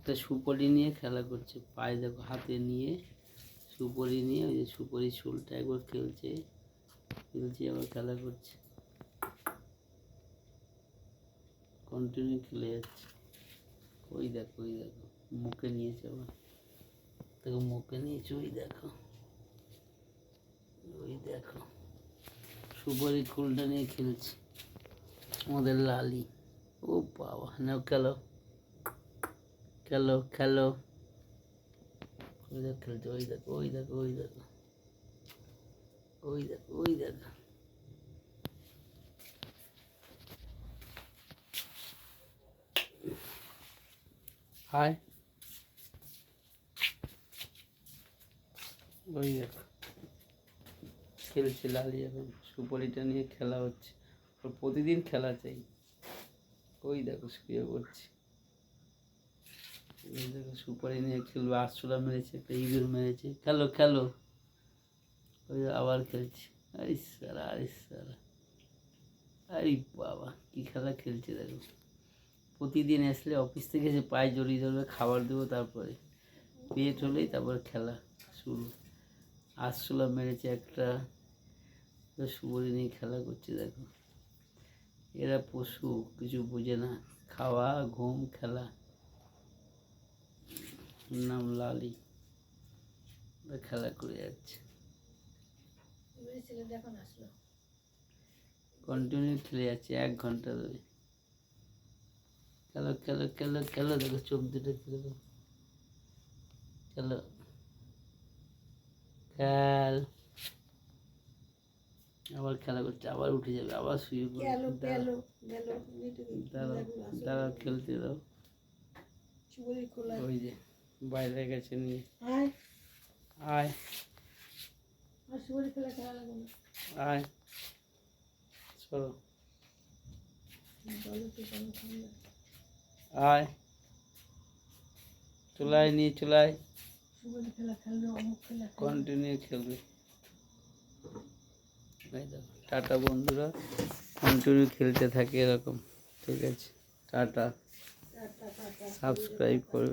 একটা সুপারি নিয়ে খেলা করছে, পায়ে দেখো হাতে নিয়ে সুপারি নিয়ে, ওই যে সুপারি শুলটা একবার খেলছে আবার খেলা করছে, কন্টিনিউ খেলে যাচ্ছে। ওই দেখো মুখে নিয়েছে, আবার দেখো মুখে নিয়েছে, ওই দেখো সুপারি খুলটা নিয়ে খেলছে আমাদের লালি। ও বাবা, নাও খেলো খেলো। ওই দেখো খেলছে, ওই দেখো হায়, ওই দেখো খেলছে লালি। এখন সুপারিটা নিয়ে খেলা হচ্ছে, ওর প্রতিদিন খেলা চাই। ওই দেখো শুয়ে পড়ছে, ওই দেখো সুপারি নিয়ে খেলবে, আরশোলা মেরেছে, একটা ইঁদুর মেরেছে, খেলো। ওই আবার খেলছে, আরে সারা আরে বাবা কি খেলা খেলছে দেখো। প্রতিদিন আসলে অফিস থেকে এসে পায়ে জড়িয়ে ধরবে, খাবার দেবো, তারপরে পেট হলেই তারপর খেলা শুরু। আরশোলা মেরেছে একটা, সুপারি নিয়ে খেলা করছে দেখো। এরা পশু, কিছু বোঝে না, খাওয়া ঘুম খেলা। নাম লালি, খেলা করে যাচ্ছে, কন্টিনিউ খেলে যাচ্ছে 1 ঘন্টা ধরে। খেলো দেখো, চোখ দুটো খেলো, খেল। আবার খেলা করছে, আবার উঠে যাবে, আবার শুয়ে পড়বে। দাঁড়াও খেলতে দাও। ওই যে বাইরে গেছে নিয়ে, আয় চলো আয়, চুলায় নিয়ে চুলায়, কন্টিনিউ খেলবে। টাটা বন্ধুরা, কন্টিনিউ খেলতে থাকে এরকম। ঠিক আছে, টাটা, সাবস্ক্রাইব করবে।